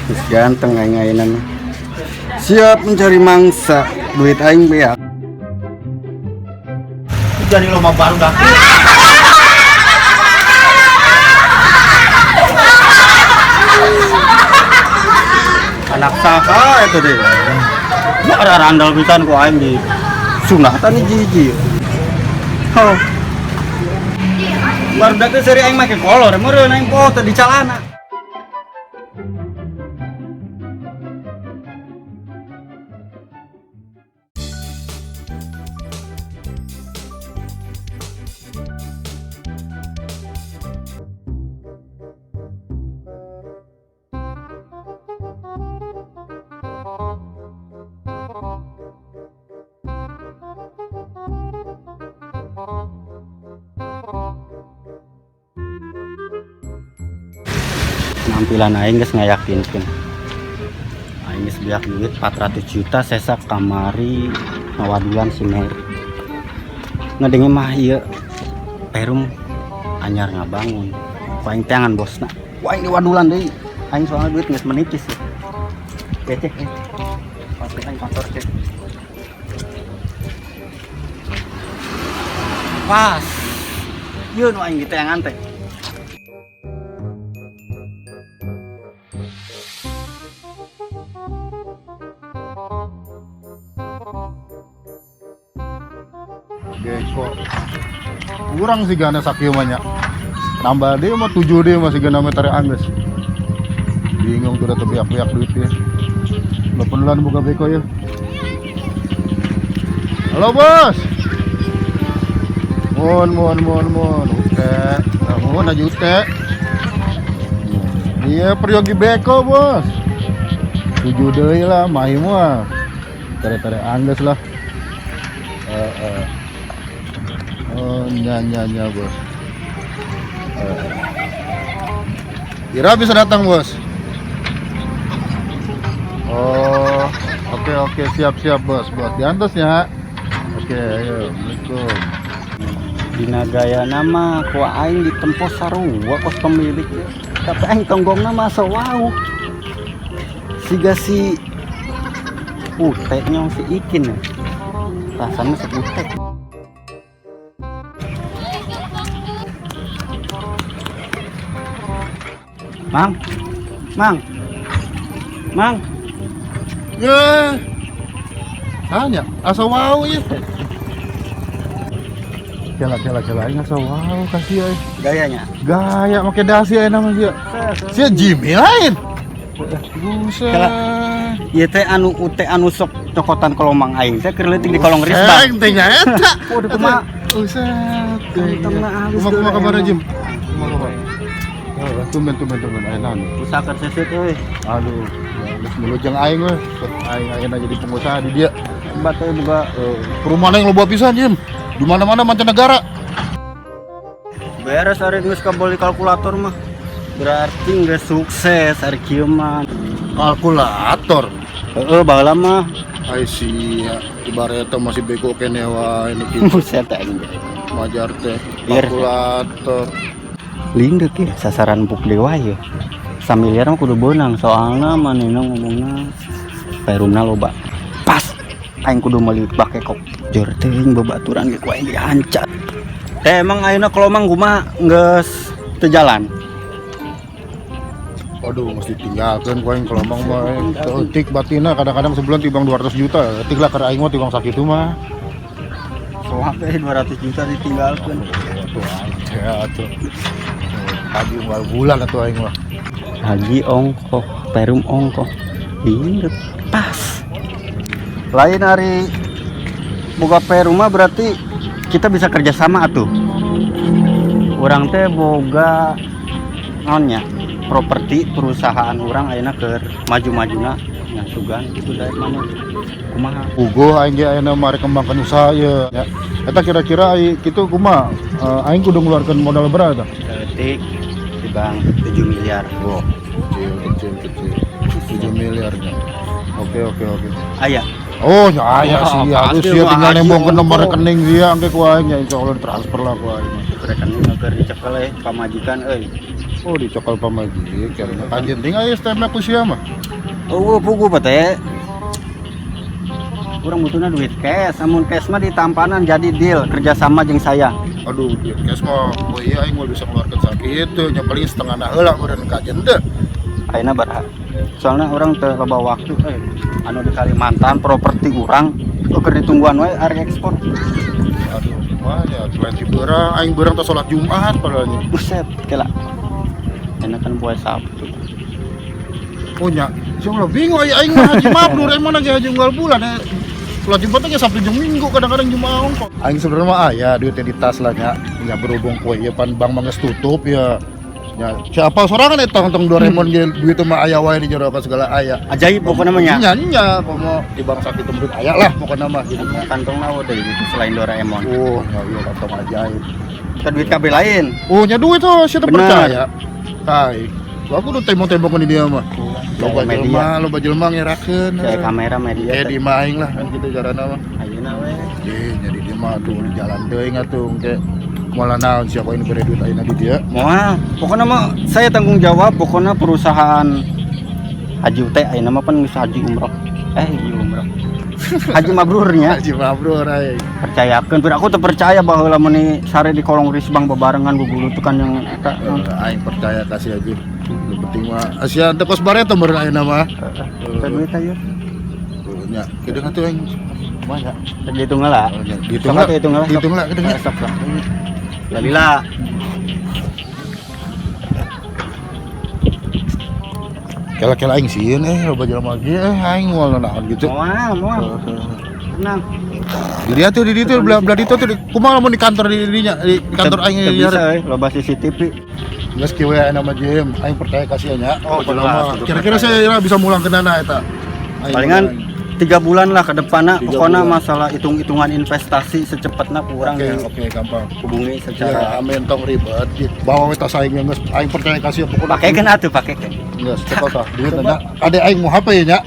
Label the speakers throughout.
Speaker 1: Terus ganteng aing-aingan. Siap mencari mangsa, duit aing beak.
Speaker 2: Jadi lomba baru dah.
Speaker 1: Anak saha itu deh. Ya ada randal pisan ku aing di sunatan hiji-hiji. Oh. Barudak teh seri aing make kolor, meureun aing foto di calana. Penampilan aing geus ngayakinkeun. Aing geus biak duit 400 juta sesak kamari ngawadulan si Mary. Ngedengi mah ieu Perum anyar ngabangun. Ku aing teangan bosna. Ku aing diwadulan deui. Aing soalnya duit geus menipis. Cek. Pasti aing kantor cek. Pas. Ieu nu aing diteangan teh.
Speaker 2: Beko. Kurang sih gana sakieu banyak. Nambah dia mah 7 dia masih gana meter angges. Bingung tuh udah terbiak-biak duit ya. Lo penulan buka beko ya. Halo bos. Mon. Ute. Mon aja ute. Iya peryogi beko bos. 7 deui lah mahi mah. Tare-tare angges lah. Oh, nya bos. Kira bisa datang bos. Oh, oke siap bos. Diantos ya. Oke, ayo. Assalamualaikum.
Speaker 1: Dina gaya nama ku aing ditempo sarua kos pemilik. Tapi aing tonggongna mah sawau. Siga si Ute nyong si Ikin. Rasanya seputek. Mang.
Speaker 2: Ya. Hanya asa wau ya. Kela aing asa wau kasih euy.
Speaker 1: Gayanya.
Speaker 2: Gaya make dasi aya nama dia. Sia Jimmy lain. Buset.
Speaker 1: Ieu teh anu Ute anu sok cokotan kolomang aing teh keur leutik di kolong risbang.
Speaker 2: Aing teh nya eta.
Speaker 1: Waduh kumaha?
Speaker 2: Buset.
Speaker 1: Kantongna halus.
Speaker 2: Kumaha kabar Jim? Kumaha kabar? Tumben aya naon.
Speaker 1: Usahakeun seset euy.
Speaker 2: Aduh, geus melujeng aing we. Aing ayeuna jadi pengusaha di dia.
Speaker 1: Hebat teh boga
Speaker 2: Perumahan yang loba pisan, Jim. Di mana-mana mancanegara.
Speaker 1: beres ari geus kabeli kalkulator mah. Berarti geus sukses ari kieu mah.
Speaker 2: Kalkulator.
Speaker 1: Heeh, baheula mah.
Speaker 2: Ai sia, ibaratnya masih bego kene wae ini kitu.
Speaker 1: Buset aing.
Speaker 2: Wajar teh.
Speaker 1: Biar.
Speaker 2: Kalkulator.
Speaker 1: Lindeuk ya sasaran buk dewa ya. Samiliar mah kudu beunang soalna manehna ngomongna Perumna loba. Pas aing kudu meuli bake kok. Jor teuing babaturan ge ku aing dihancat. Teh emang ayeuna kolomang kumaha geus teu jalan.
Speaker 2: Waduh, mesti tinggalkan ku aing kolomang mah. Eutik batina kadang-kadang sebulan tibang 200 juta. Eutik lah keur aing mah tibang sakitu mah.
Speaker 1: Soalnya teh 200 juta ditinggalkeun.
Speaker 2: Waduh, atuh. Haji bulan atuh aing mah.
Speaker 1: Haji ongkoh, Perum ongkoh. Lindeuk pas. Lain hari boga Perum mah berarti kita bisa kerjasama atuh. Urang teh boga naonnya properti perusahaan orang ayeuna keur maju-majuna yang sugan itu dari mana kumaha
Speaker 2: Ugo aing ge ayeuna mari kembangkan usaha ye ya. Eta kira-kira ai kitu kumaha aing kudu ngeluarkeun modal berapa tah?
Speaker 1: detik di bank 7 miliar.
Speaker 2: Oh, kecil. 7 miliarnya. Oke.
Speaker 1: Aya.
Speaker 2: Oh, ya aya
Speaker 1: Oh,
Speaker 2: sih.
Speaker 1: pasti
Speaker 2: Harus sia
Speaker 1: mah
Speaker 2: tinggal
Speaker 1: haji
Speaker 2: nembongkeun nomor
Speaker 1: ongkoh.
Speaker 2: rekening dia engke ku aing ya insyaallah transfer lah ku aing.
Speaker 1: Rekening keur dicekel ka majikan euy.
Speaker 2: Oh di cokal pamagi karena kajian tinggal ya stemnya ku siapa mah.
Speaker 1: Oh pugu teh. Kurang butuhnya duit cash, namun cash mah ditampanan jadi deal kerjasama jeung saya.
Speaker 2: Aduh dia kes mah oh iya aing mau bisa keluarkan sakit itu nya paling setengah nah heula meureun kajian teh.
Speaker 1: Ayeuna baraha. Soalnya orang teu loba waktu anu di Kalimantan properti urang keur ditungguan we ari ekspor.
Speaker 2: Aduh gimana selain di beurang aing beurang teh salat Jumat padahalnya.
Speaker 1: Buset, kela. Enakan poe Sabtu.
Speaker 2: Oh nya siapa bingung aing mah haji mabrur emang lagi haji unggal bulan Sholat Jumat teh Sabtu jeung Minggu kadang-kadang Jumat kok. Aing sebenarnya mah aya duitnya di tas lah nya. Ya berhubung kowe ieu pan bank mah geus tutup ya. Ya siapa sorangan eta tong Doraemon ge duit mah aya wae di jero apa segala aya.
Speaker 1: Ajaib pokoknya mah nya.
Speaker 2: Nya komo di bank sakit duit aya lah pokoknya mah gitu.
Speaker 1: Kantong naon deui gitu selain Doraemon.
Speaker 2: Oh, ya iya kantong ajaib.
Speaker 1: Ka duit kabeh lain.
Speaker 2: Oh, nya duit tuh siapa
Speaker 1: Bener.
Speaker 2: percaya. Hai. Aku udah tembok-tembok di dia mah. Loba jelema ngerakeun.
Speaker 1: Kayak kamera media.
Speaker 2: Kayak di maing lah kan gitu carana mah.
Speaker 1: Ayeuna we.
Speaker 2: Jadi dia mah tuh di jalan teuing atuh engke moal naon siapa ini beri duit ayeuna di dia.
Speaker 1: Moal, pokoknya mah saya tanggung jawab pokoknya perusahaan Haji teh ayeuna mah pan geus haji umroh. Haji umroh. Haji mabrurnya.
Speaker 2: Haji mabrur aing.
Speaker 1: Percayakeun pun aku teu percaya baheula mun sare di kolong risbang babarengan gugulu teu kan yang eta.
Speaker 2: Aing percaya kasih aja. Lu penting mah Asia teh kos bareta meureun ayeuna mah.
Speaker 1: Teu duit aya.
Speaker 2: Nya kideung atuh aing. Kumaha?
Speaker 1: Teu dihitung lah.
Speaker 2: Dihitung lah. Dihitung lah kideung.
Speaker 1: Sok lah. Lalila.
Speaker 2: Kela-kela aing sieun loba jelema lagi aing moal naon gitu.
Speaker 1: Moal. Tenang.
Speaker 2: Di dia tuh belah itu tuh kumaha lamun di kantor di kantor aing
Speaker 1: Teu bisa loba CCTV.
Speaker 2: Geus kieu we nama Jem, aing percaya kasih nya.
Speaker 1: Oh, jelas.
Speaker 2: Kira-kira saya bisa mulang ke nana eta.
Speaker 1: Palingan 3 bulan lah ke depanna
Speaker 2: 3
Speaker 1: pokoknya
Speaker 2: bulan.
Speaker 1: masalah hitung-hitungan investasi secepatnya kurang
Speaker 2: Oke, gampang.
Speaker 1: hubungi
Speaker 2: Ya,
Speaker 1: secara
Speaker 2: amin tong ribet. Bawa kita saing geus aing percaya kasih pokoknya.
Speaker 1: pakekeun atuh pakekeun.
Speaker 2: Geus cepat tah duit nya. Ade aing mau HP nya.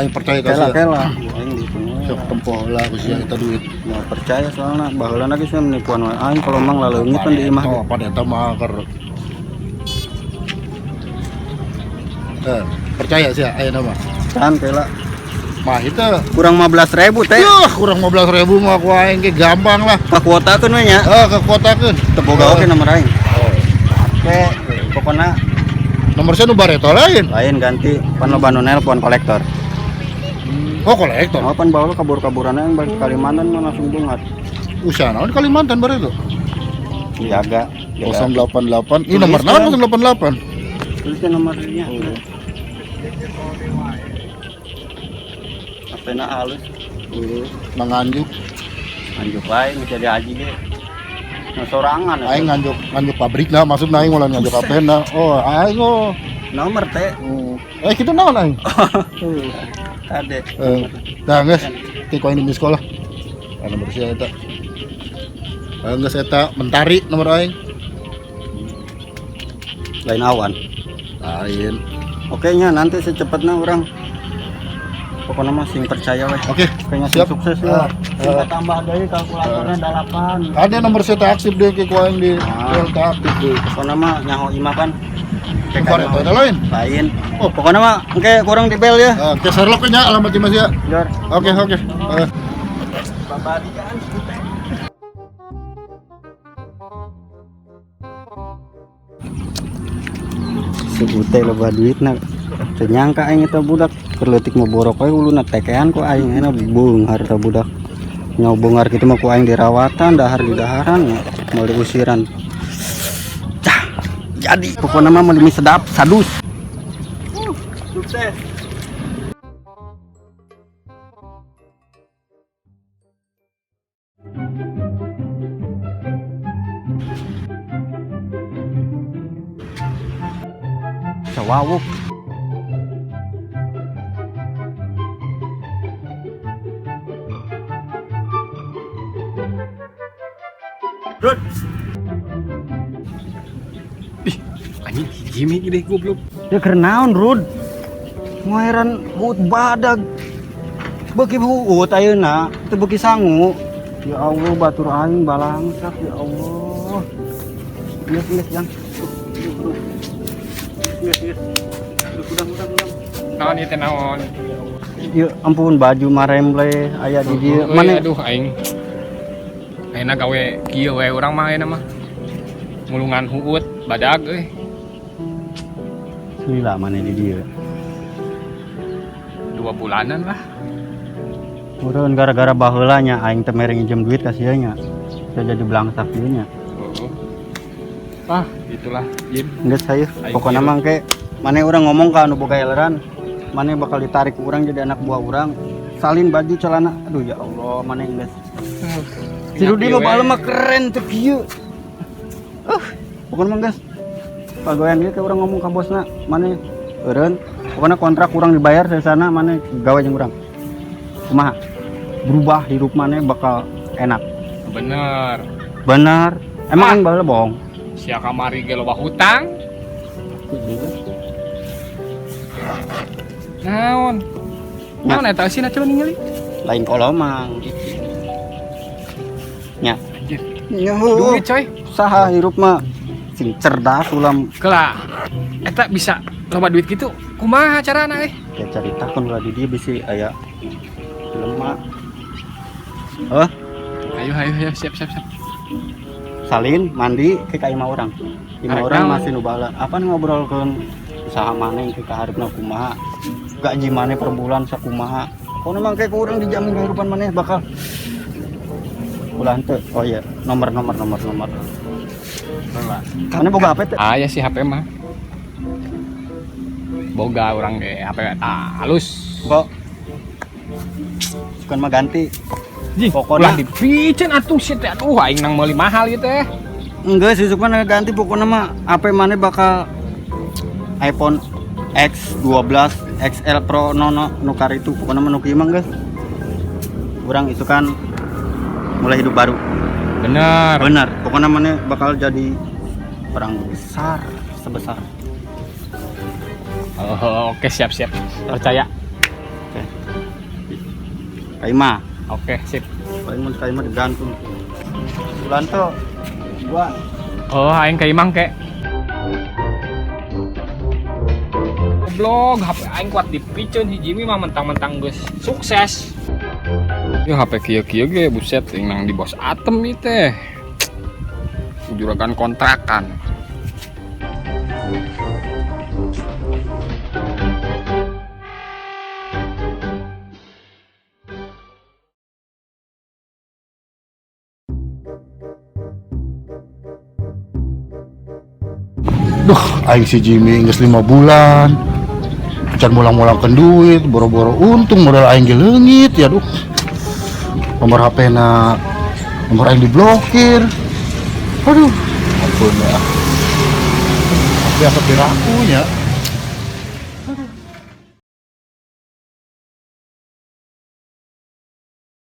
Speaker 2: Aing percaya kasih.
Speaker 1: Kela aing dihitung.
Speaker 2: Sok tempo lah usia eta duit.
Speaker 1: Mau percaya soalnya baheula geus menipuan wae aing kalau mang laleungit pan di imah.
Speaker 2: Oh, pada eta mah keur percaya sih ayeuna mah.
Speaker 1: Can kela
Speaker 2: Mah itu
Speaker 1: kurang 15.000 teh.
Speaker 2: kurang 15.000 mah aku aing ge gampang lah.
Speaker 1: Kakuotakeun we nya.
Speaker 2: Kekuatakeun.
Speaker 1: Teu boga oge nomor aing.
Speaker 2: Oh.
Speaker 1: Oke, pokoknya
Speaker 2: Nomor saya nu bareto lain.
Speaker 1: lain ganti pan loba nu nelpon kolektor.
Speaker 2: Oh, kolektor.
Speaker 1: Oh pan baheula kabur-kaburan yang balik ke Kalimantan mah langsung bungat.
Speaker 2: Usaha naon di Kalimantan bareto.
Speaker 1: Jaga
Speaker 2: 088. Ini nomor naon 088?
Speaker 1: tulisnya nomornya. Apena halus.
Speaker 2: Manganjuk.
Speaker 1: Anjuk wae geus jadi haji ge. Nah sorangan.
Speaker 2: Aing nganjuk pabrik lah, maksudna aing ulah nganjuk apena. Oh, aing oh.
Speaker 1: Nomor teh.
Speaker 2: Kitu naon aing?
Speaker 1: Ade.
Speaker 2: Dah geus. Ti koin di sekolah. Nomor sia eta. Geus eta mentari nomor aing.
Speaker 1: Lain awan.
Speaker 2: Lain.
Speaker 1: Oke nya nanti secepatnya orang pokoknya mah sing percaya weh.
Speaker 2: Oke,
Speaker 1: Kayaknya
Speaker 2: siap.
Speaker 1: sukses ya. Kita tambah deui kalkulatornya 8.
Speaker 2: Ada nomor saya aktif deh ke kuaing di tak aktif deh.
Speaker 1: Pokoknya mah nyaho imah kan.
Speaker 2: Kemarin ada lain.
Speaker 1: Lain. Oh, pokoknya mah engke kurang di bel ya.
Speaker 2: Ke Sherlock nya alamat Mas ya.
Speaker 1: Jar.
Speaker 2: Oke.
Speaker 1: Babadian. Sebute loba duitna. Teu nyangka aing eta budak kerleutik mah borok we uluna tekean ku aing enak beunghar eta budak. Nyau beunghar kitu mah ku aing dirawatan dahar di daharan mau diusiran. Cah, jadi pokoknya mah mau demi sedap sadus. Sukses. Sawawuk. Rod. Ih, anjing Jimmy gede goblok. Ya kernaon, Rod? Ngoeran buut badag. Beuki buut ayeuna, teu beuki sangu. Ya Allah, batur aing balangsak ya Allah. Geus yang. Udang.
Speaker 3: Naon ieu teh naon?
Speaker 1: Ya ampun baju maremble aya di dieu.
Speaker 3: Mana?
Speaker 1: Mana
Speaker 3: Aduh aing. Ayeuna gawe kieu we urang mah ayeuna mah. Mulungan huut badag euy.
Speaker 1: lila mana di dieu.
Speaker 3: 2 bulanan lah.
Speaker 1: Urang gara-gara baheula nya aing teh mere nginjem duit ka sia nya. Saya jadi belangsak ieu nya.
Speaker 3: Ah, itulah Jim.
Speaker 1: Geus hayu.
Speaker 3: Aing
Speaker 1: Pokona
Speaker 3: kieu.
Speaker 1: mah ke maneh urang ngomong ka anu boga eleran. Maneh bakal ditarik ku urang jadi anak buah urang. Salin baju celana. Aduh ya Allah, maneh geus. Si Rudi mah baheula mah keren teh kieu. Pokona mah geus. Pagoyan ieu ke urang ngomong ka bosna, maneh eureun. Pokona kontrak urang dibayar dari sana maneh gawe jeung urang. Kumaha? Berubah hidup maneh bakal enak.
Speaker 3: Bener.
Speaker 1: Benar. Emang aing baheula bohong.
Speaker 3: Sia kamari ge loba hutang. Naon? Naon eta sih coba ningali?
Speaker 1: Lain kolomang. Nya.
Speaker 3: Anjir.
Speaker 1: Nyaho.
Speaker 3: Duit coy.
Speaker 1: Saha hirup mah sing cerdas ulam
Speaker 3: Kela. Eta bisa loba duit gitu. Kumaha carana euy?
Speaker 1: kayak caritakeun ulah di dieu bisi aya lemah.
Speaker 3: Ayo siap.
Speaker 1: Salin mandi ke ka imah urang. Imah
Speaker 3: Arek
Speaker 1: urang
Speaker 3: naon?
Speaker 1: masih nu baheula. Apa ngobrolkeun usaha maneh ke kaharepna kumaha? Gaji maneh per bulan sakumaha? Kono mah kayak urang dijamin kehidupan maneh bakal ulah henteu. Oh iya, nomor. Maneh boga HP teh?
Speaker 3: Aya sih HP mah. Boga urang ge HP halus.
Speaker 1: Kok sukan mah ganti.
Speaker 3: Pokoknya
Speaker 1: Pokona
Speaker 3: dipicen atuh sih teh. Aduh aing nang meuli mahal ieu teh.
Speaker 1: enggak sih sukan ganti pokona mah HP maneh bakal iPhone X12 XL Pro nu karitu pokona mah nu kieu mah geus. Urang itu kan mulai hidup baru.
Speaker 3: Bener.
Speaker 1: Benar, pokoknya maneh bakal jadi orang besar sebesar.
Speaker 3: Oh, oke siap. Percaya.
Speaker 1: Oke. Kaima,
Speaker 3: Oke, sip.
Speaker 1: paling mun kaima digantung. Bulan tuh gua
Speaker 3: Oh, aing ka imang ke. Goblok, HP aing kuat dipiceun hiji mah mentang-mentang geus sukses. Yo HP kieu-kieu ge buset aing nang di bos Atem ieu teh. Juragan kontrakan.
Speaker 2: Duh, aing si Jimmy geus 5 bulan. Can mulang-mulangkeun duit, boro-boro untung modal aing ge leungit ya duh. Nomor HP-na nomor aing diblokir. Aduh, ampun ya. Biasa piraku nya.